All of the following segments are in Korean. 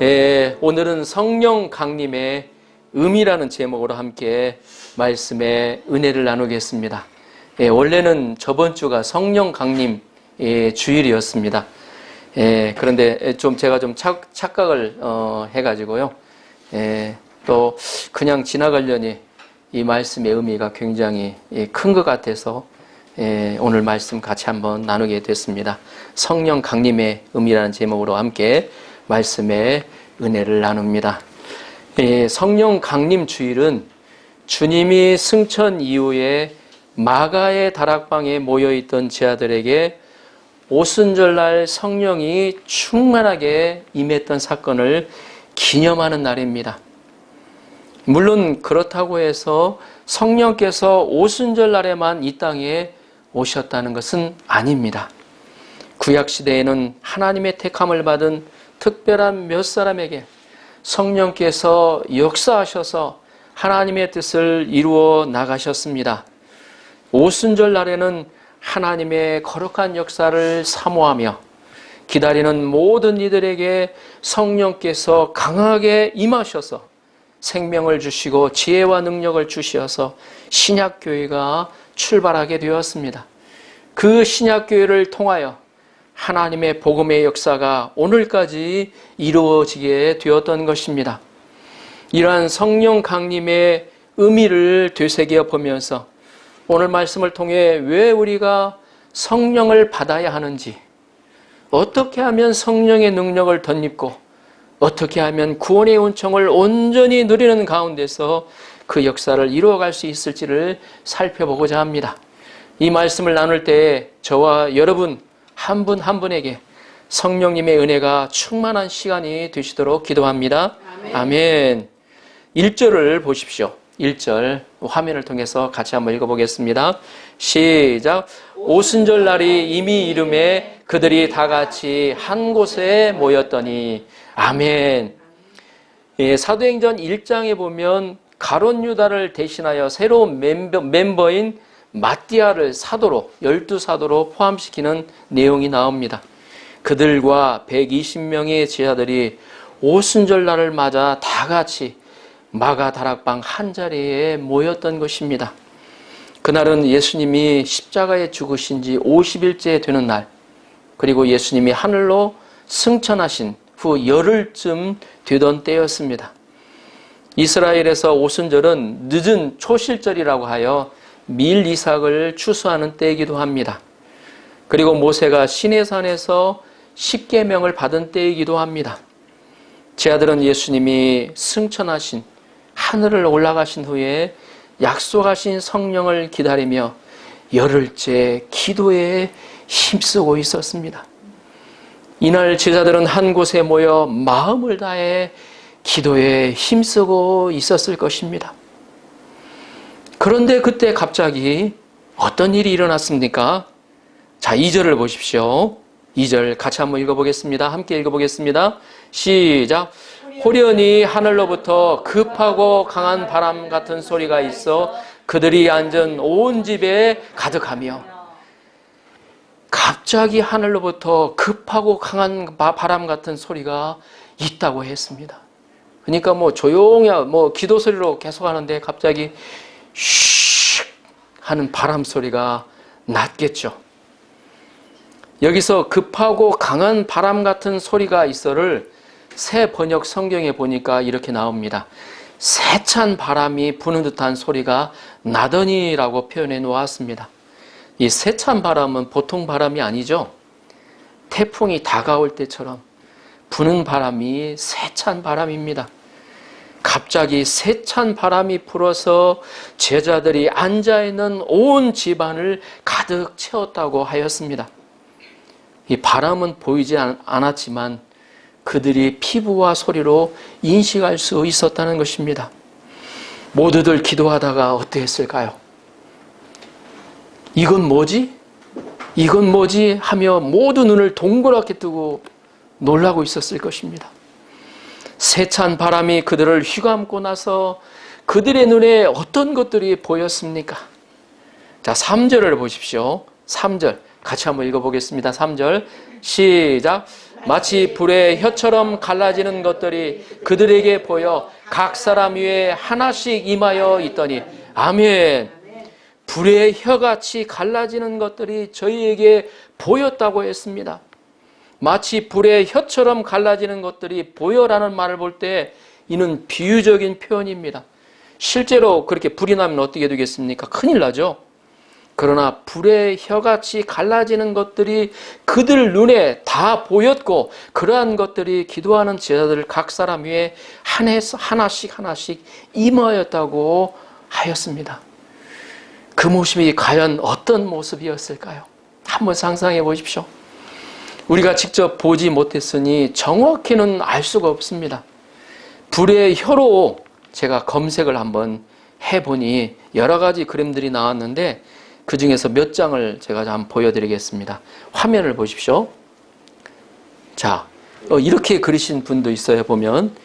오늘은 성령 강림의 의미라는 제목으로 함께 말씀의 은혜를 나누겠습니다. 원래는 저번 주가 성령 강림 주일이었습니다. 그런데 제가 좀 착각을 해가지고요. 또 그냥 지나가려니 이 말씀의 의미가 굉장히 큰 것 같아서 오늘 말씀 같이 한번 나누게 됐습니다. 성령 강림의 의미라는 제목으로 함께 말씀의 은혜를 나눕니다. 성령 강림 주일은 주님이 승천 이후에 마가의 다락방에 모여있던 제자들에게 오순절날 성령이 충만하게 임했던 사건을 기념하는 날입니다. 물론 그렇다고 해서 성령께서 오순절날에만 이 땅에 오셨다는 것은 아닙니다. 구약시대에는 하나님의 택함을 받은 특별한 몇 사람에게 성령께서 역사하셔서 하나님의 뜻을 이루어 나가셨습니다. 오순절 날에는 하나님의 거룩한 역사를 사모하며 기다리는 모든 이들에게 성령께서 강하게 임하셔서 생명을 주시고 지혜와 능력을 주셔서 신약교회가 출발하게 되었습니다. 그 신약교회를 통하여 하나님의 복음의 역사가 오늘까지 이루어지게 되었던 것입니다. 이러한 성령 강림의 의미를 되새겨 보면서 오늘 말씀을 통해 왜 우리가 성령을 받아야 하는지, 어떻게 하면 성령의 능력을 덧입고 어떻게 하면 구원의 은총을 온전히 누리는 가운데서 그 역사를 이루어갈 수 있을지를 살펴보고자 합니다. 이 말씀을 나눌 때 저와 여러분 한 분 한 분에게 성령님의 은혜가 충만한 시간이 되시도록 기도합니다. 아멘. 1절을 보십시오. 1절 화면을 통해서 같이 한번 읽어보겠습니다. 시작. 오순절 날이 이미 이름에 그들이 다 같이 한 곳에 모였더니. 아멘. 사도행전 1장에 보면 가룟 유다를 대신하여 새로운 멤버인 마띠아를 사도로, 12사도로 포함시키는 내용이 나옵니다. 그들과 120명의 제자들이 오순절날을 맞아 다 같이 마가 다락방 한자리에 모였던 것입니다. 그날은 예수님이 십자가에 죽으신 지 50일째 되는 날, 그리고 예수님이 하늘로 승천하신 후 열흘쯤 되던 때였습니다. 이스라엘에서 오순절은 늦은 초실절이라고 하여 밀 이삭을 추수하는 때이기도 합니다. 그리고 모세가 시내산에서 십계명을 받은 때이기도 합니다. 제자들은 예수님이 승천하신 하늘을 올라가신 후에 약속하신 성령을 기다리며 열흘째 기도에 힘쓰고 있었습니다. 이날 제자들은 한 곳에 모여 마음을 다해 기도에 힘쓰고 있었을 것입니다. 그런데 그때 갑자기 어떤 일이 일어났습니까? 자, 2절을 보십시오. 2절 같이 한번 읽어보겠습니다. 함께 읽어보겠습니다. 시작. 호련히 하늘로부터 급하고 강한 바람 같은 소리가 있어 그들이 앉은 온 집에 가득하며. 갑자기 하늘로부터 급하고 강한 바람 같은 소리가 있다고 했습니다. 그러니까 조용히 기도 소리로 계속 하는데 갑자기 슉 하는 바람 소리가 났겠죠. 여기서 급하고 강한 바람 같은 소리가 있어를 새 번역 성경에 보니까 이렇게 나옵니다. 세찬 바람이 부는 듯한 소리가 나더니라고 표현해 놓았습니다. 이 세찬 바람은 보통 바람이 아니죠. 태풍이 다가올 때처럼 부는 바람이 세찬 바람입니다. 갑자기 세찬 바람이 불어서 제자들이 앉아있는 온 집안을 가득 채웠다고 하였습니다. 이 바람은 보이지 않았지만 그들이 피부와 소리로 인식할 수 있었다는 것입니다. 모두들 기도하다가 어땠을까요? 이건 뭐지? 이건 뭐지? 하며 모두 눈을 동그랗게 뜨고 놀라고 있었을 것입니다. 세찬 바람이 그들을 휘감고 나서 그들의 눈에 어떤 것들이 보였습니까? 자, 3절을 보십시오. 3절 같이 한번 읽어보겠습니다. 3절 시작. 마치 불의 혀처럼 갈라지는 것들이 그들에게 보여 각 사람 위에 하나씩 임하여 있더니. 아멘. 불의 혀같이 갈라지는 것들이 저희에게 보였다고 했습니다. 마치 불의 혀처럼 갈라지는 것들이 보여라는 말을 볼 때 이는 비유적인 표현입니다. 실제로 그렇게 불이 나면 어떻게 되겠습니까? 큰일 나죠. 그러나 불의 혀같이 갈라지는 것들이 그들 눈에 다 보였고, 그러한 것들이 기도하는 제자들 각 사람 위에 하나씩 임하였다고 하였습니다. 그 모습이 과연 어떤 모습이었을까요? 한번 상상해 보십시오. 우리가 직접 보지 못했으니 정확히는 알 수가 없습니다. 불의 혀로 제가 검색을 한번 해보니 여러 가지 그림들이 나왔는데 그 중에서 몇 장을 제가 한번 보여드리겠습니다. 화면을 보십시오. 자, 이렇게 그리신 분도 있어요. 보면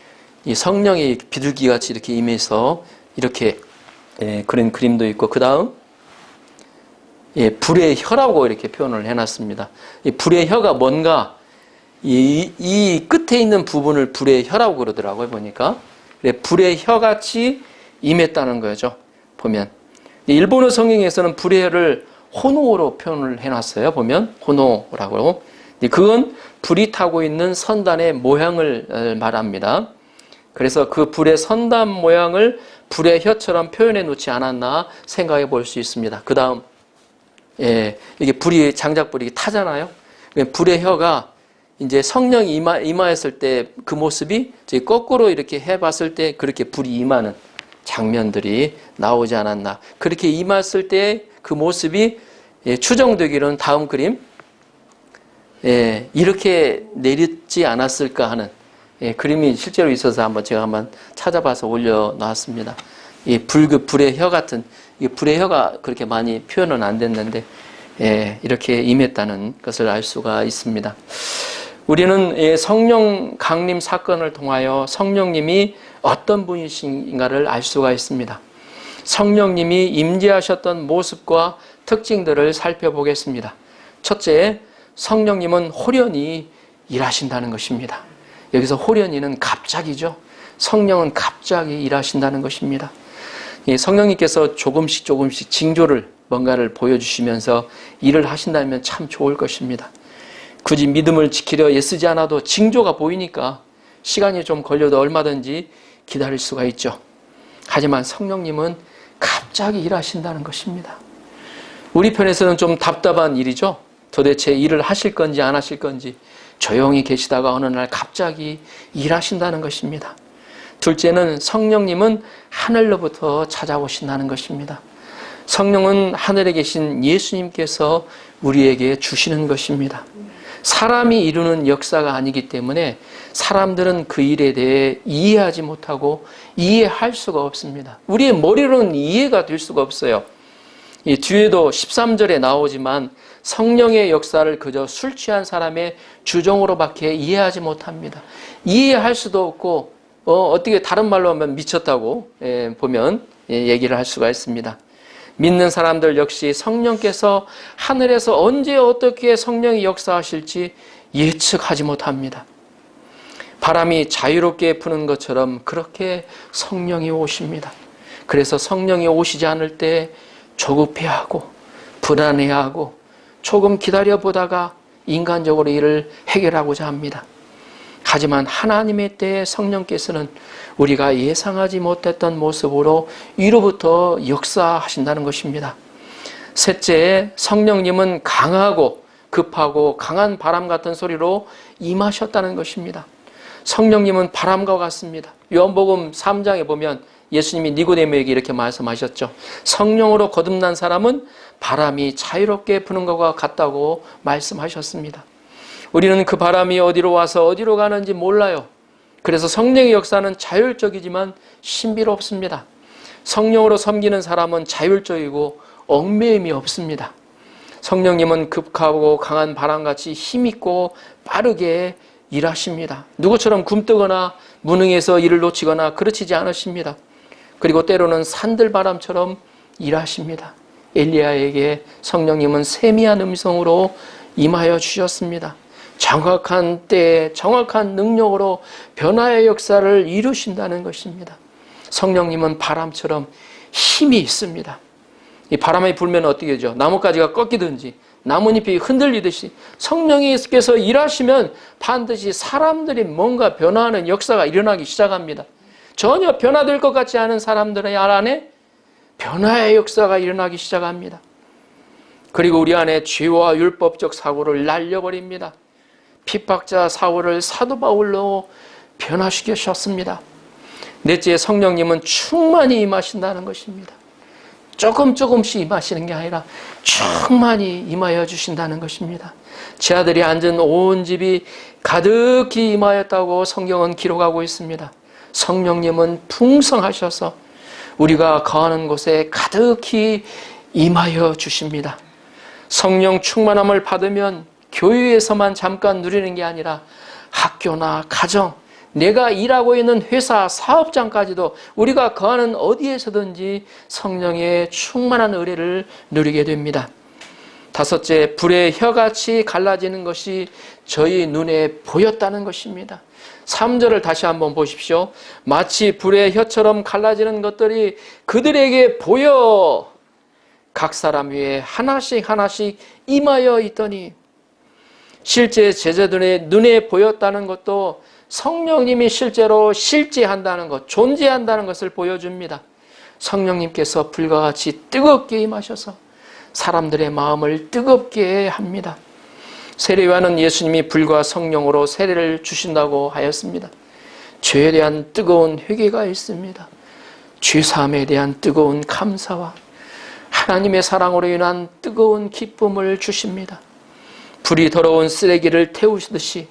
이 성령이 비둘기같이 이렇게 임해서 이렇게 그린 그림도 있고, 그 다음 불의 혀라고 이렇게 표현을 해놨습니다. 이 불의 혀가 뭔가 이 끝에 있는 부분을 불의 혀라고 그러더라고요. 보니까 불의 혀같이 임했다는 거죠. 보면 일본어 성경에서는 불의 혀를 호노로 표현을 해놨어요. 보면 호노라고. 그건 불이 타고 있는 선단의 모양을 말합니다. 그래서 그 불의 선단 모양을 불의 혀처럼 표현해 놓지 않았나 생각해 볼 수 있습니다. 그 다음 이게 불이 장작불이 타잖아요. 불의 혀가 이제 성령이 임하였을 때 그 모습이 거꾸로 이렇게 해봤을 때 그렇게 불이 임하는 장면들이 나오지 않았나. 그렇게 임했을 때 그 모습이 추정되기로는 다음 그림 이렇게 내렸지 않았을까 하는 그림이 실제로 있어서 제가 한번 찾아봐서 올려놨습니다. 이 불의 혀 같은, 이 불의 혀가 그렇게 많이 표현은 안 됐는데 이렇게 임했다는 것을 알 수가 있습니다. 우리는 성령 강림 사건을 통하여 성령님이 어떤 분이신가를 알 수가 있습니다. 성령님이 임재하셨던 모습과 특징들을 살펴보겠습니다. 첫째, 성령님은 호련히 일하신다는 것입니다. 여기서 호련히는 갑자기죠. 성령은 갑자기 일하신다는 것입니다. 성령님께서 조금씩 징조를 뭔가를 보여주시면서 일을 하신다면 참 좋을 것입니다. 굳이 믿음을 지키려 애쓰지 않아도 징조가 보이니까 시간이 좀 걸려도 얼마든지 기다릴 수가 있죠. 하지만 성령님은 갑자기 일하신다는 것입니다. 우리 편에서는 좀 답답한 일이죠. 도대체 일을 하실 건지 안 하실 건지 조용히 계시다가 어느 날 갑자기 일하신다는 것입니다. 둘째는 성령님은 하늘로부터 찾아오신다는 것입니다. 성령은 하늘에 계신 예수님께서 우리에게 주시는 것입니다. 사람이 이루는 역사가 아니기 때문에 사람들은 그 일에 대해 이해하지 못하고 이해할 수가 없습니다. 우리의 머리로는 이해가 될 수가 없어요. 이 뒤에도 13절에 나오지만 성령의 역사를 그저 술 취한 사람의 주종으로밖에 이해하지 못합니다. 이해할 수도 없고 어떻게 다른 말로 하면 미쳤다고 보면 얘기를 할 수가 있습니다. 믿는 사람들 역시 성령께서 하늘에서 언제 어떻게 성령이 역사하실지 예측하지 못합니다. 바람이 자유롭게 부는 것처럼 그렇게 성령이 오십니다. 그래서 성령이 오시지 않을 때 조급해하고 불안해하고 조금 기다려보다가 인간적으로 일을 해결하고자 합니다. 하지만 하나님의 때에 성령께서는 우리가 예상하지 못했던 모습으로 위로부터 역사하신다는 것입니다. 셋째, 성령님은 강하고 급하고 강한 바람 같은 소리로 임하셨다는 것입니다. 성령님은 바람과 같습니다. 요한복음 3장에 보면 예수님이 니고데모에게 이렇게 말씀하셨죠. 성령으로 거듭난 사람은 바람이 자유롭게 부는 것과 같다고 말씀하셨습니다. 우리는 그 바람이 어디로 와서 어디로 가는지 몰라요. 그래서 성령의 역사는 자율적이지만 신비롭습니다. 성령으로 섬기는 사람은 자율적이고 얽매임이 없습니다. 성령님은 급하고 강한 바람같이 힘있고 빠르게 일하십니다. 누구처럼 굼뜨거나 무능해서 일을 놓치거나 그르치지 않으십니다. 그리고 때로는 산들바람처럼 일하십니다. 엘리야에게 성령님은 세미한 음성으로 임하여 주셨습니다. 정확한 때에 정확한 능력으로 변화의 역사를 이루신다는 것입니다. 성령님은 바람처럼 힘이 있습니다. 이 바람이 불면 어떻게 되죠? 나뭇가지가 꺾이든지 나뭇잎이 흔들리듯이 성령님께서 일하시면 반드시 사람들이 뭔가 변화하는 역사가 일어나기 시작합니다. 전혀 변화될 것 같지 않은 사람들의 안에 변화의 역사가 일어나기 시작합니다. 그리고 우리 안에 죄와 율법적 사고를 날려버립니다. 핍박자 사고를 사도 바울로 변화시키셨습니다. 넷째, 성령님은 충만히 임하신다는 것입니다. 조금씩 임하시는 게 아니라 충만히 임하여 주신다는 것입니다. 제 아들이 앉은 온 집이 가득히 임하였다고 성경은 기록하고 있습니다. 성령님은 풍성하셔서 우리가 거하는 곳에 가득히 임하여 주십니다. 성령 충만함을 받으면 교회에서만 잠깐 누리는 게 아니라 학교나 가정, 내가 일하고 있는 회사, 사업장까지도 우리가 거하는 어디에서든지 성령의 충만한 의뢰를 누리게 됩니다. 다섯째, 불의 혀같이 갈라지는 것이 저희 눈에 보였다는 것입니다. 3절을 다시 한번 보십시오. 마치 불의 혀처럼 갈라지는 것들이 그들에게 보여 각 사람 위에 하나씩 임하여 있더니, 실제 제자들의 눈에 보였다는 것도 성령님이 실제로 실제한다는 것, 존재한다는 것을 보여줍니다. 성령님께서 불과 같이 뜨겁게 임하셔서 사람들의 마음을 뜨겁게 합니다. 세례요한은 예수님이 불과 성령으로 세례를 주신다고 하였습니다. 죄에 대한 뜨거운 회개가 있습니다. 죄사함에 대한 뜨거운 감사와 하나님의 사랑으로 인한 뜨거운 기쁨을 주십니다. 불이 더러운 쓰레기를 태우시듯이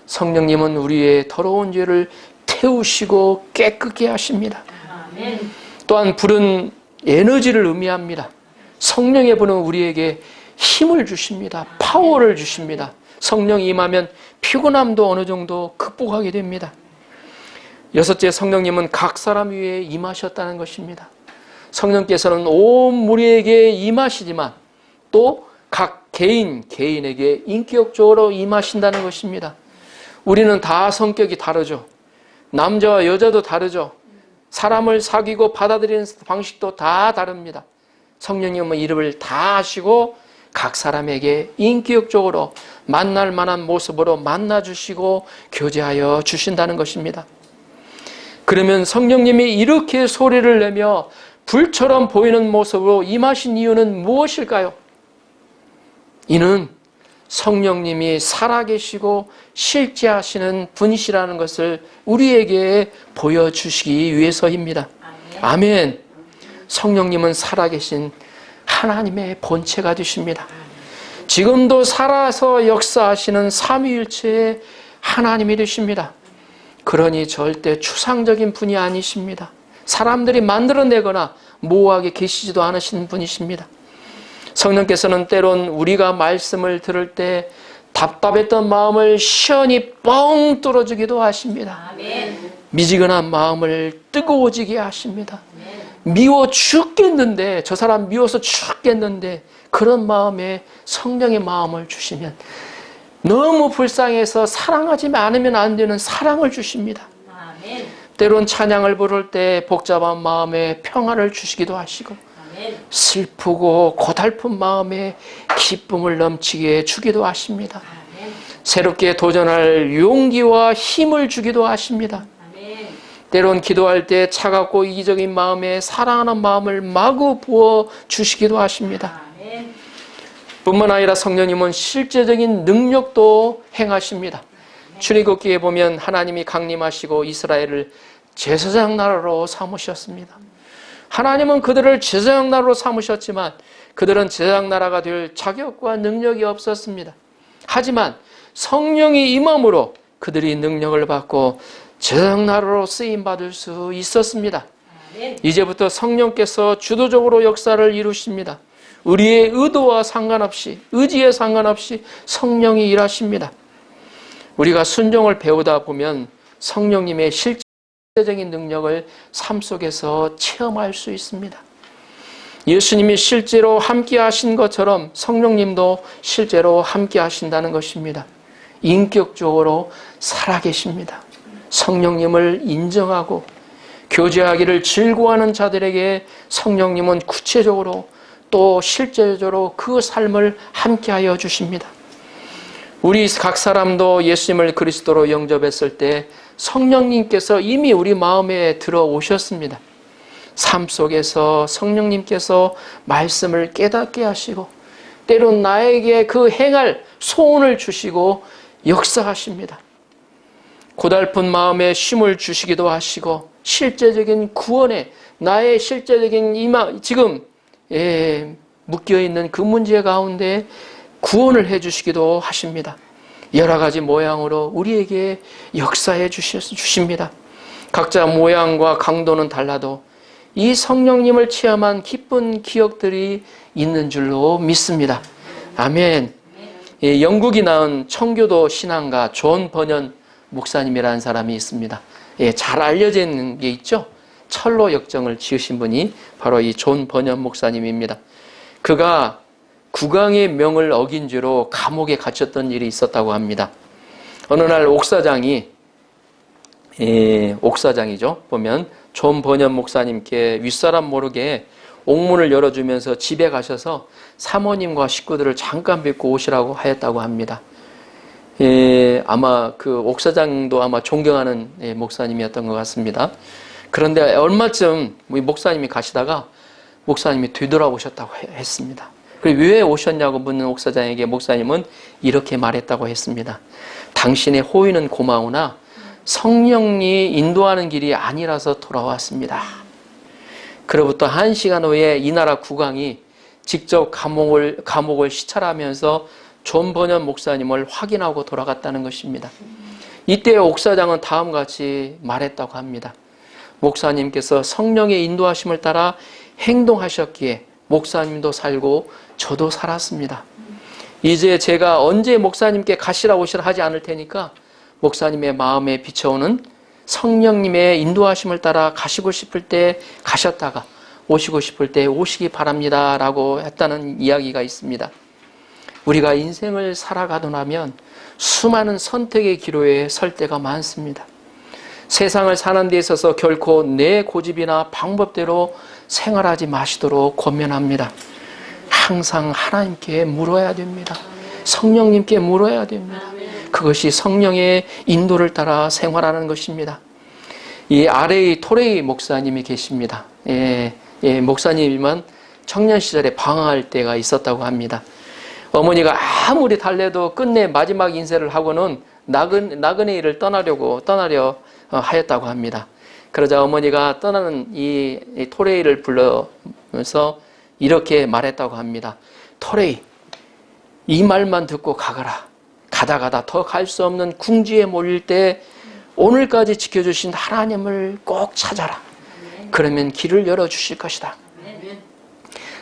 성령님은 우리의 더러운 죄를 태우시고 깨끗게 하십니다. 아멘. 또한 불은 에너지를 의미합니다. 성령의 불은 우리에게 힘을 주십니다. 파워를 주십니다. 성령이 임하면 피곤함도 어느 정도 극복하게 됩니다. 여섯째, 성령님은 각 사람 위에 임하셨다는 것입니다. 성령께서는 온 무리에게 임하시지만 또 각 개인에게 인격적으로 임하신다는 것입니다. 우리는 다 성격이 다르죠. 남자와 여자도 다르죠. 사람을 사귀고 받아들이는 방식도 다 다릅니다. 성령님은 이름을 다 아시고 각 사람에게 인격적으로 만날 만한 모습으로 만나주시고 교제하여 주신다는 것입니다. 그러면 성령님이 이렇게 소리를 내며 불처럼 보이는 모습으로 임하신 이유는 무엇일까요? 이는 성령님이 살아계시고 실제하시는 분이시라는 것을 우리에게 보여주시기 위해서입니다. 아멘. 성령님은 살아계신 하나님의 본체가 되십니다. 지금도 살아서 역사하시는 삼위일체의 하나님이 되십니다. 그러니 절대 추상적인 분이 아니십니다. 사람들이 만들어내거나 모호하게 계시지도 않으신 분이십니다. 성령께서는 때론 우리가 말씀을 들을 때 답답했던 마음을 시원히 뻥 뚫어주기도 하십니다. 아멘. 미지근한 마음을 뜨거워지게 하십니다. 아멘. 미워 죽겠는데, 저 사람 미워서 죽겠는데 그런 마음에 성령의 마음을 주시면 너무 불쌍해서 사랑하지 않으면 안 되는 사랑을 주십니다. 아멘. 때론 찬양을 부를 때 복잡한 마음에 평안을 주시기도 하시고 슬프고 고달픈 마음에 기쁨을 넘치게 주기도 하십니다. 아멘. 새롭게 도전할 용기와 힘을 주기도 하십니다. 아멘. 때론 기도할 때 차갑고 이기적인 마음에 사랑하는 마음을 마구 부어 주시기도 하십니다. 아멘. 뿐만 아니라 성령님은 실제적인 능력도 행하십니다. 출애굽기에 보면 하나님이 강림하시고 이스라엘을 제사장 나라로 삼으셨습니다. 하나님은 그들을 제사장 나라로 삼으셨지만 그들은 제사장 나라가 될 자격과 능력이 없었습니다. 하지만 성령이 임함으로 그들이 능력을 받고 제사장 나라로 쓰임받을 수 있었습니다. 이제부터 성령께서 주도적으로 역사를 이루십니다. 우리의 의도와 상관없이, 의지에 상관없이 성령이 일하십니다. 우리가 순종을 배우다 보면 성령님의 실제적인 능력을 삶 속에서 체험할 수 있습니다. 예수님이 실제로 함께 하신 것처럼 성령님도 실제로 함께 하신다는 것입니다. 인격적으로 살아계십니다. 성령님을 인정하고 교제하기를 즐거워하는 자들에게 성령님은 구체적으로 또 실제적으로 그 삶을 함께하여 주십니다. 우리 각 사람도 예수님을 그리스도로 영접했을 때 성령님께서 이미 우리 마음에 들어오셨습니다. 삶 속에서 성령님께서 말씀을 깨닫게 하시고 때론 나에게 그 행할 소원을 주시고 역사하십니다. 고달픈 마음에 쉼을 주시기도 하시고 실제적인 구원에 나의 실제적인 지금 묶여있는 그 문제 가운데 구원을 해주시기도 하십니다. 여러 가지 모양으로 우리에게 역사해 주십니다. 각자 모양과 강도는 달라도 이 성령님을 체험한 기쁜 기억들이 있는 줄로 믿습니다. 아멘. 영국이 낳은 청교도 신앙가 존 버년 목사님이라는 사람이 있습니다. 잘 알려져 있는 게 있죠. 철로 역정을 지으신 분이 바로 이 존 버년 목사님입니다. 그가 국왕의 명을 어긴 죄로 감옥에 갇혔던 일이 있었다고 합니다. 어느 날 옥사장이죠. 보면 존 버년 목사님께 윗사람 모르게 옥문을 열어주면서 집에 가셔서 사모님과 식구들을 잠깐 뵙고 오시라고 하였다고 합니다. 아마 그 옥사장도 아마 존경하는 목사님이었던 것 같습니다. 그런데 얼마쯤 목사님이 가시다가 목사님이 되돌아오셨다고 했습니다. 그리고 왜 오셨냐고 묻는 옥사장에게 목사님은 이렇게 말했다고 했습니다. 당신의 호의는 고마우나 성령이 인도하는 길이 아니라서 돌아왔습니다. 그로부터 1시간 후에 이 나라 국왕이 직접 감옥을 시찰하면서 존 버년 목사님을 확인하고 돌아갔다는 것입니다. 이때 옥사장은 다음과 같이 말했다고 합니다. 목사님께서 성령의 인도하심을 따라 행동하셨기에 목사님도 살고 저도 살았습니다. 이제 제가 언제 목사님께 가시라 오시라 하지 않을 테니까 목사님의 마음에 비춰오는 성령님의 인도하심을 따라 가시고 싶을 때 가셨다가 오시고 싶을 때 오시기 바랍니다 라고 했다는 이야기가 있습니다. 우리가 인생을 살아가다 나면 수많은 선택의 기로에 설 때가 많습니다. 세상을 사는 데 있어서 결코 내 고집이나 방법대로 생활하지 마시도록 권면합니다. 항상 하나님께 물어야 됩니다. 성령님께 물어야 됩니다. 그것이 성령의 인도를 따라 생활하는 것입니다. 이 RA 토레이 목사님이 계십니다. 목사님이지만 청년 시절에 방황할 때가 있었다고 합니다. 어머니가 아무리 달래도 끝내 마지막 인쇄를 하고는 나그네를 떠나려 하였다고 합니다. 그러자 어머니가 떠나는 이 토레이를 불러서 이렇게 말했다고 합니다. 토레이, 이 말만 듣고 가거라. 가다 더 갈 수 없는 궁지에 몰릴 때 오늘까지 지켜주신 하나님을 꼭 찾아라. 그러면 길을 열어주실 것이다.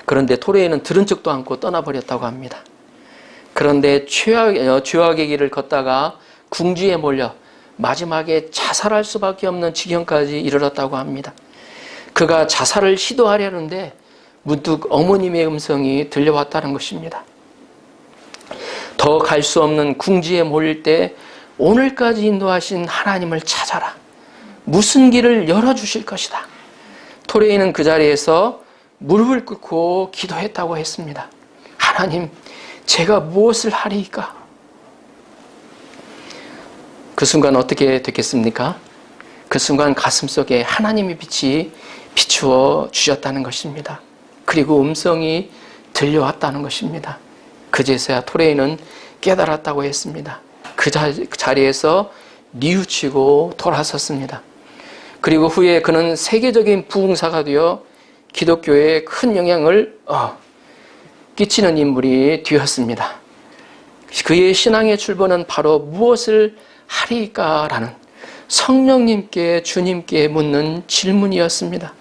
그런데 토레이는 들은 척도 않고 떠나버렸다고 합니다. 그런데 죄악의 길을 걷다가 궁지에 몰려 마지막에 자살할 수밖에 없는 지경까지 이르렀다고 합니다. 그가 자살을 시도하려는데 문득 어머님의 음성이 들려왔다는 것입니다. 더 갈 수 없는 궁지에 몰릴 때 오늘까지 인도하신 하나님을 찾아라. 무슨 길을 열어주실 것이다. 토레이는 그 자리에서 무릎을 꿇고 기도했다고 했습니다. 하나님, 제가 무엇을 하리이까? 그 순간 어떻게 됐겠습니까? 그 순간 가슴속에 하나님의 빛이 비추어 주셨다는 것입니다. 그리고 음성이 들려왔다는 것입니다. 그제서야 토레이는 깨달았다고 했습니다. 그 자리에서 뉘우치고 돌아섰습니다. 그리고 후에 그는 세계적인 부흥사가 되어 기독교에 큰 영향을 끼치는 인물이 되었습니다. 그의 신앙의 출발은 바로 무엇을 하리까라는 성령님께 주님께 묻는 질문이었습니다.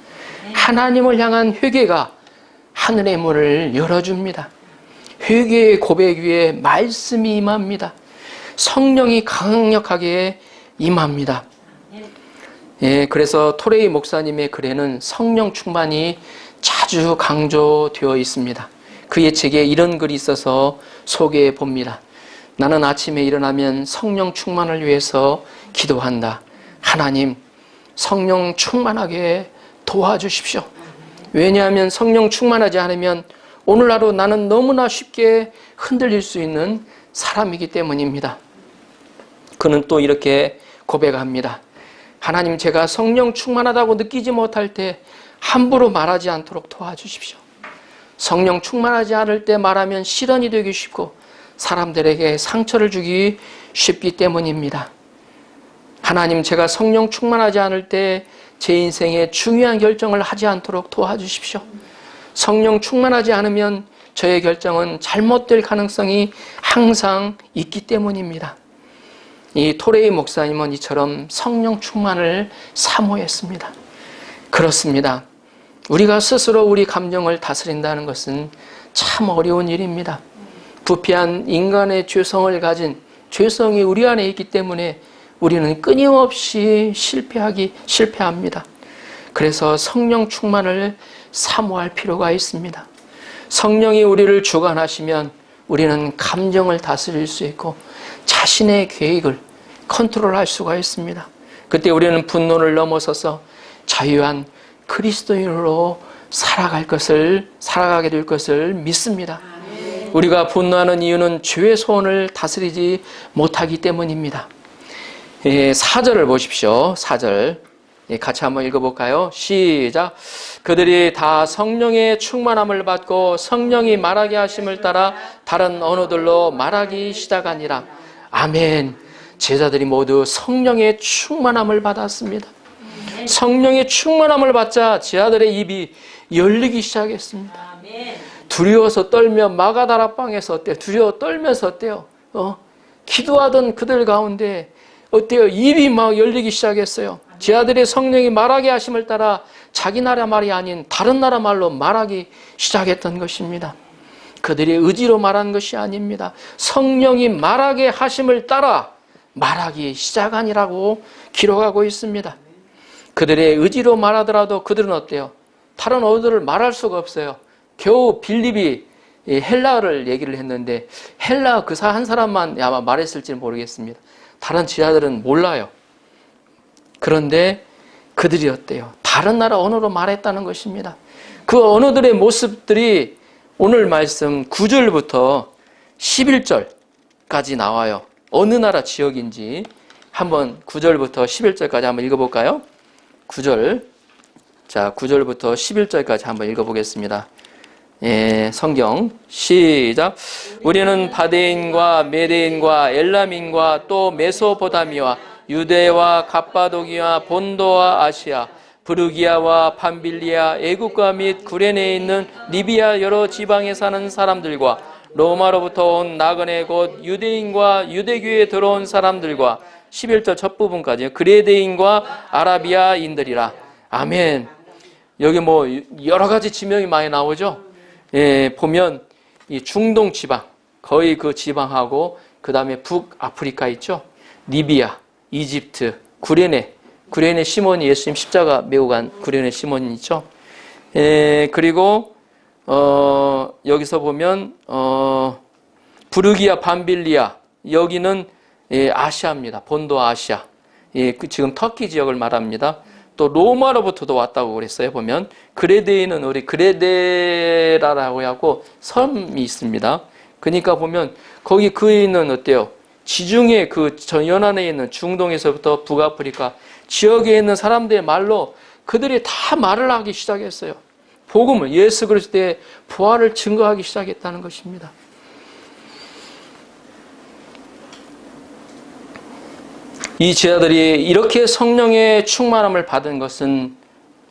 하나님을 향한 회개가 하늘의 문을 열어줍니다. 회개의 고백 위에 말씀이 임합니다. 성령이 강력하게 임합니다. 그래서 토레이 목사님의 글에는 성령 충만이 자주 강조되어 있습니다. 그의 책에 이런 글이 있어서 소개해 봅니다. 나는 아침에 일어나면 성령 충만을 위해서 기도한다. 하나님, 성령 충만하게 도와주십시오. 왜냐하면 성령 충만하지 않으면 오늘 하루 나는 너무나 쉽게 흔들릴 수 있는 사람이기 때문입니다. 그는 또 이렇게 고백합니다. 하나님, 제가 성령 충만하다고 느끼지 못할 때 함부로 말하지 않도록 도와주십시오. 성령 충만하지 않을 때 말하면 실언이 되기 쉽고 사람들에게 상처를 주기 쉽기 때문입니다. 하나님, 제가 성령 충만하지 않을 때 제 인생에 중요한 결정을 하지 않도록 도와주십시오. 성령 충만하지 않으면 저의 결정은 잘못될 가능성이 항상 있기 때문입니다. 이 토레이 목사님은 이처럼 성령 충만을 사모했습니다. 그렇습니다. 우리가 스스로 우리 감정을 다스린다는 것은 참 어려운 일입니다. 부패한 인간의 죄성을 가진 죄성이 우리 안에 있기 때문에 우리는 끊임없이 실패합니다. 그래서 성령 충만을 사모할 필요가 있습니다. 성령이 우리를 주관하시면 우리는 감정을 다스릴 수 있고 자신의 계획을 컨트롤할 수가 있습니다. 그때 우리는 분노를 넘어서서 자유한 그리스도인으로 살아가게 될 것을 믿습니다. 우리가 분노하는 이유는 죄의 소원을 다스리지 못하기 때문입니다. 4절을 보십시오. 4절 같이 한번 읽어볼까요? 시작. 그들이 다 성령의 충만함을 받고 성령이 말하게 하심을 따라 다른 언어들로 말하기 시작하니라. 아멘. 제자들이 모두 성령의 충만함을 받았습니다. 성령의 충만함을 받자 제자들의 입이 열리기 시작했습니다. 두려워서 떨며 마가다라방에서 어때요? 두려워 떨면서 어때요? 기도하던 그들 가운데 어때요? 입이 막 열리기 시작했어요. 제자들의 성령이 말하게 하심을 따라 자기 나라 말이 아닌 다른 나라 말로 말하기 시작했던 것입니다. 그들의 의지로 말한 것이 아닙니다. 성령이 말하게 하심을 따라 말하기 시작하니라고 기록하고 있습니다. 그들의 의지로 말하더라도 그들은 어때요? 다른 언어를 말할 수가 없어요. 겨우 빌립이 헬라어를 얘기를 했는데 헬라어 그 한 사람만 아마 말했을지는 모르겠습니다. 다른 제자들은 몰라요. 그런데 그들이 어때요? 다른 나라 언어로 말했다는 것입니다. 그 언어들의 모습들이 오늘 말씀 9절부터 11절까지 나와요. 어느 나라 지역인지 한번 9절부터 11절까지 한번 읽어볼까요? 9절. 자, 9절부터 11절까지 한번 읽어보겠습니다. 성경 시작. 우리는 바데인과 메데인과 엘람인과 또 메소포타미아, 유대와 갑바도기와 본도와 아시아, 브루기아와 밤빌리아, 애국과 및 구레네에 있는 리비아 여러 지방에 사는 사람들과 로마로부터 온 나그네 곧 유대인과 유대교에 들어온 사람들과 11절 첫 부분까지 그레데인과 아라비아인들이라. 아멘. 여기 뭐 여러 가지 지명이 많이 나오죠. 보면 이 중동 지방, 거의 그 지방하고 그 다음에 북아프리카 있죠. 리비아, 이집트, 구레네 시몬이 예수님 십자가 메고 간 구레네 시몬이 있죠. 그리고 여기서 보면 브루기아, 밤빌리아, 여기는 아시아입니다. 본도 아시아. 지금 터키 지역을 말합니다. 또 로마로부터도 왔다고 그랬어요. 보면 그레데에는 우리 그레데라라고 하고 섬이 있습니다. 그러니까 보면 거기 그에 있는 어때요? 지중해 그 연안에 있는 중동에서부터 북아프리카 지역에 있는 사람들의 말로 그들이 다 말을 하기 시작했어요. 복음을, 예수 그리스도의 부활을 증거하기 시작했다는 것입니다. 이 제자들이 이렇게 성령의 충만함을 받은 것은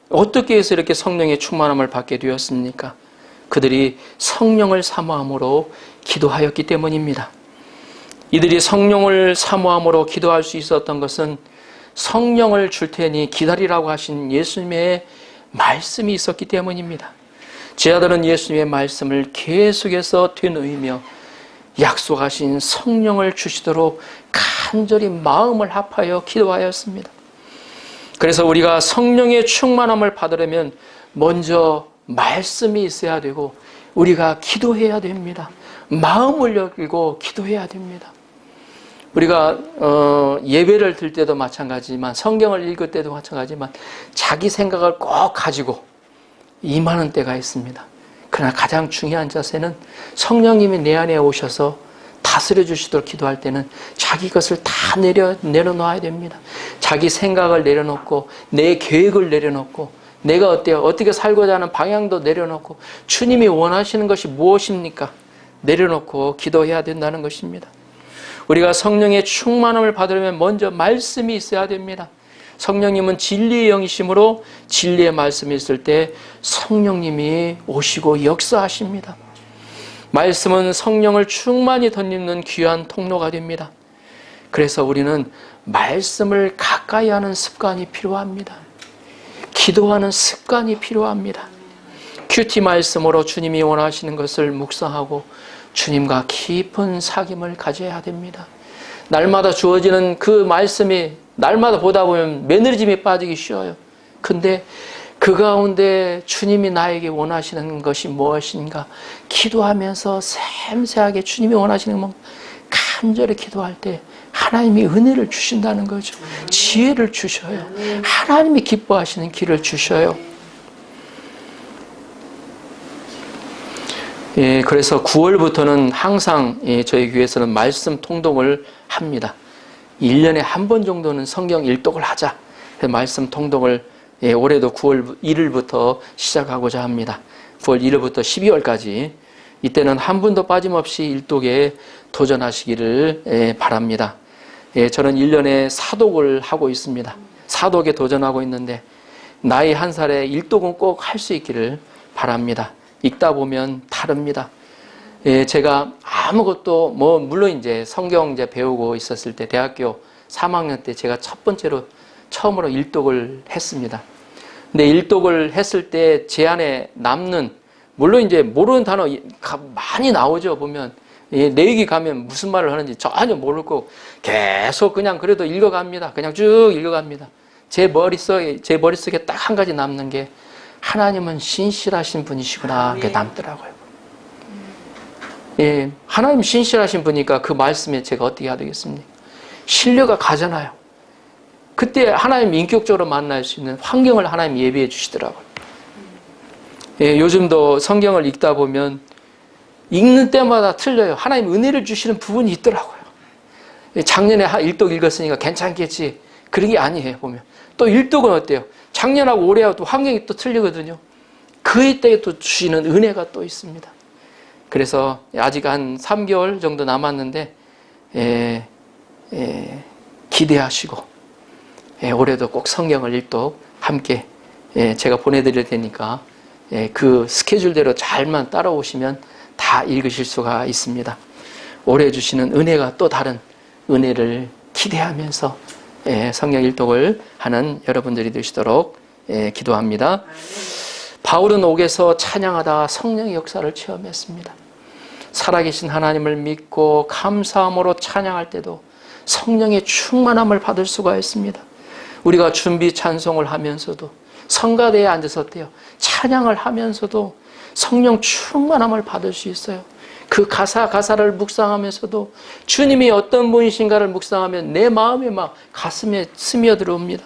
어떻게 해서 이렇게 성령의 충만함을 받게 되었습니까? 그들이 성령을 사모함으로 기도하였기 때문입니다. 이들이 성령을 사모함으로 기도할 수 있었던 것은 성령을 줄 테니 기다리라고 하신 예수님의 말씀이 있었기 때문입니다. 제자들은 예수님의 말씀을 계속해서 되뇌이며 약속하신 성령을 주시도록 간절히 마음을 합하여 기도하였습니다. 그래서 우리가 성령의 충만함을 받으려면 먼저 말씀이 있어야 되고 우리가 기도해야 됩니다. 마음을 열고 기도해야 됩니다. 우리가 예배를 드릴 때도 마찬가지지만 성경을 읽을 때도 마찬가지지만 자기 생각을 꼭 가지고 임하는 때가 있습니다. 그러나 가장 중요한 자세는 성령님이 내 안에 오셔서 다스려 주시도록 기도할 때는 자기 것을 다 내려놓아야 됩니다. 자기 생각을 내려놓고 내 계획을 내려놓고 내가 어떻게 살고자 하는 방향도 내려놓고 주님이 원하시는 것이 무엇입니까? 내려놓고 기도해야 된다는 것입니다. 우리가 성령의 충만함을 받으려면 먼저 말씀이 있어야 됩니다. 성령님은 진리의 영이시므로 진리의 말씀이 있을 때 성령님이 오시고 역사하십니다. 말씀은 성령을 충만히 덧입는 귀한 통로가 됩니다. 그래서 우리는 말씀을 가까이 하는 습관이 필요합니다. 기도하는 습관이 필요합니다. 큐티 말씀으로 주님이 원하시는 것을 묵상하고 주님과 깊은 사귐을 가져야 됩니다. 날마다 주어지는 그 말씀이 날마다 보다 보면 매너리즘에 빠지기 쉬워요. 근데 그 가운데 주님이 나에게 원하시는 것이 무엇인가 기도하면서 샘세하게 주님이 원하시는 것 간절히 기도할 때 하나님이 은혜를 주신다는 거죠. 지혜를 주셔요. 하나님이 기뻐하시는 길을 주셔요. 예, 그래서 9월부터는 항상 저희 교회에서는 말씀 통독을 합니다. 1년에 한 번 정도는 성경 일독을 하자. 말씀 통독을 올해도 9월 1일부터 시작하고자 합니다. 9월 1일부터 12월까지 이때는 한 분도 빠짐없이 일독에 도전하시기를 바랍니다. 저는 1년에 사독을 하고 있습니다. 사독에 도전하고 있는데 나이 한 살에 일독은 꼭 할 수 있기를 바랍니다. 읽다 보면 다릅니다. 제가 아무것도 물론 이제 성경 배우고 있었을 때 대학교 3학년 때 제가 처음으로 일독을 했습니다. 근데 일독을 했을 때 제 안에 남는 물론 이제 모르는 단어 많이 나오죠. 보면 내역이 가면 무슨 말을 하는지 전혀 모르고 계속 그냥 그래도 읽어갑니다. 그냥 쭉 읽어갑니다. 제 머릿속에 딱 한 가지 남는 게 하나님은 신실하신 분이시구나 그게 남더라고요. 예, 하나님 신실하신 분이니까 그 말씀에 제가 어떻게 해야 되겠습니까? 신뢰가 가잖아요. 그때 하나님 인격적으로 만날 수 있는 환경을 하나님 예비해 주시더라고요. 예, 요즘도 성경을 읽다 보면 읽는 때마다 틀려요. 하나님 은혜를 주시는 부분이 있더라고요. 작년에 일독 읽었으니까 괜찮겠지. 그런 게 아니에요. 보면 또 일독은 어때요? 작년하고 올해하고 또 환경이 또 틀리거든요. 그때에 또 주시는 은혜가 또 있습니다. 그래서 아직 한 3개월 정도 남았는데 기대하시고 올해도 꼭 성경을 일독 함께 제가 보내드릴 테니까 그 스케줄대로 잘만 따라오시면 다 읽으실 수가 있습니다. 올해 주시는 은혜가 또 다른 은혜를 기대하면서 성경 일독을 하는 여러분들이 되시도록 기도합니다. 바울은 옥에서 찬양하다 성령의 역사를 체험했습니다. 살아계신 하나님을 믿고 감사함으로 찬양할 때도 성령의 충만함을 받을 수가 있습니다. 우리가 준비 찬송을 하면서도 성가대에 앉아서 어때요? 찬양을 하면서도 성령 충만함을 받을 수 있어요. 그 가사를 묵상하면서도 주님이 어떤 분이신가를 묵상하면 내 마음에 막 가슴에 스며들어옵니다.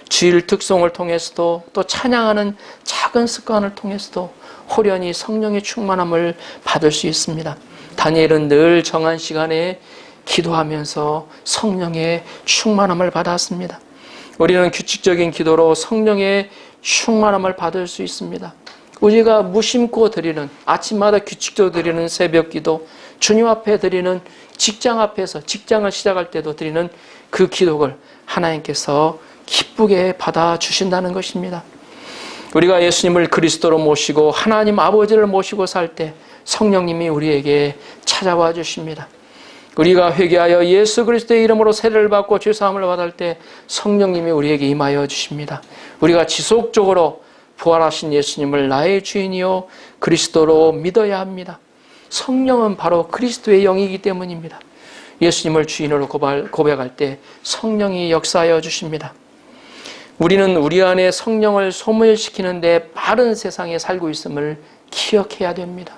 주일 특송을 통해서도 또 찬양하는 작은 습관을 통해서도 호련히 성령의 충만함을 받을 수 있습니다. 다니엘은 늘 정한 시간에 기도하면서 성령의 충만함을 받았습니다. 우리는 규칙적인 기도로 성령의 충만함을 받을 수 있습니다. 우리가 무심코 드리는 아침마다 규칙적으로 드리는 새벽 기도, 주님 앞에 드리는 직장 앞에서 직장을 시작할 때도 드리는 그 기도를 하나님께서 기쁘게 받아주신다는 것입니다. 우리가 예수님을 그리스도로 모시고 하나님 아버지를 모시고 살 때 성령님이 우리에게 찾아와 주십니다. 우리가 회개하여 예수 그리스도의 이름으로 세례를 받고 죄사함을 받을 때 성령님이 우리에게 임하여 주십니다. 우리가 지속적으로 부활하신 예수님을 나의 주인이요 그리스도로 믿어야 합니다. 성령은 바로 그리스도의 영이기 때문입니다. 예수님을 주인으로 고백할 때 성령이 역사하여 주십니다. 우리는 우리 안에 성령을 소멸시키는데 빠른 세상에 살고 있음을 기억해야 됩니다.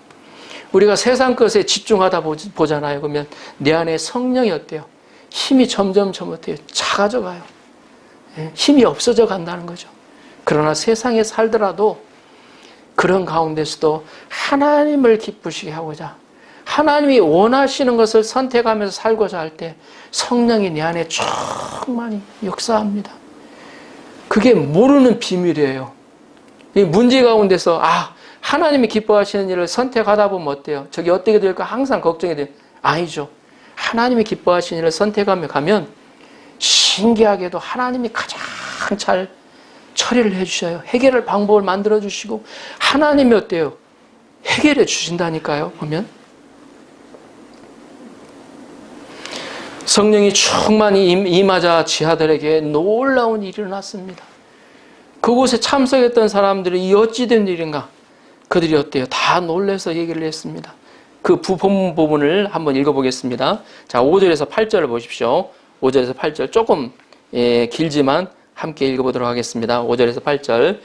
우리가 세상 것에 집중하다 보잖아요. 그러면 내 안에 성령이 어때요? 힘이 점점 어때요? 작아져 가요. 힘이 없어져 간다는 거죠. 그러나 세상에 살더라도 그런 가운데서도 하나님을 기쁘시게 하고자, 하나님이 원하시는 것을 선택하면서 살고자 할 때 성령이 내 안에 충만히 역사합니다. 그게 모르는 비밀이에요. 이 문제 가운데서 하나님이 기뻐하시는 일을 선택하다 보면 어때요? 저게 어떻게 될까 항상 걱정이 돼요. 아니죠. 하나님이 기뻐하시는 일을 선택하며 가면 신기하게도 하나님이 가장 잘 처리를 해주셔요. 해결할 방법을 만들어주시고 하나님이 어때요? 해결해 주신다니까요. 보면 성령이 충만히 임하자 지하들에게 놀라운 일이 일어났습니다. 그곳에 참석했던 사람들이 이 어찌 된 일인가? 그들이 어때요? 다 놀라서 얘기를 했습니다. 그 본문 부분을 한번 읽어보겠습니다. 자, 5절에서 8절을 보십시오. 5절에서 8절 조금 길지만 함께 읽어보도록 하겠습니다. 5절에서 8절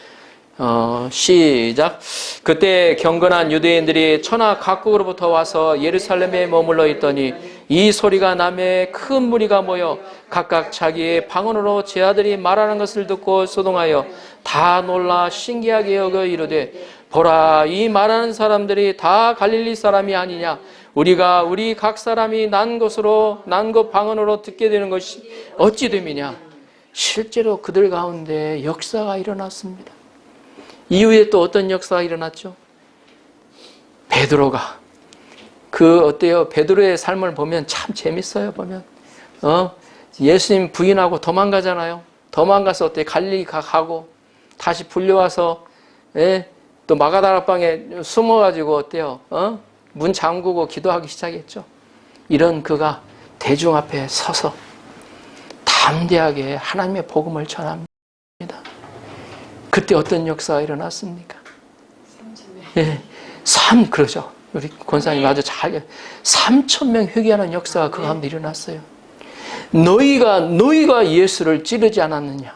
시작. 그때 경건한 유대인들이 천하 각국으로부터 와서 예루살렘에 머물러 있더니 이 소리가 나매 큰 무리가 모여 각각 자기의 방언으로 제 아들이 말하는 것을 듣고 소동하여 다 놀라 신기하게 여겨 이르되 보라, 이 말하는 사람들이 다 갈릴리 사람이 아니냐? 우리가 우리 각 사람이 난 곳 방언으로 듣게 되는 것이 어찌 됨이냐? 실제로 그들 가운데 역사가 일어났습니다. 이후에 또 어떤 역사가 일어났죠? 베드로가 어때요? 베드로의 삶을 보면 참 재밌어요. 보면 예수님 부인하고 도망가잖아요. 도망가서 어때? 갈릴리 가고 다시 불려와서 또 마가다락방에 숨어가지고 어때요? 문 잠그고 기도하기 시작했죠. 이런 그가 대중 앞에 서서 담대하게 하나님의 복음을 전합니다. 그때 어떤 역사가 일어났습니까? 그러죠. 우리 권사님 아주 3,000명 회개하는 역사가 그 가운데 일어났어요. 너희가 예수를 찌르지 않았느냐?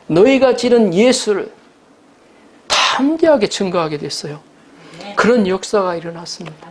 너희가 찌른 예수를 담대하게 증거하게 됐어요. 그런 역사가 일어났습니다.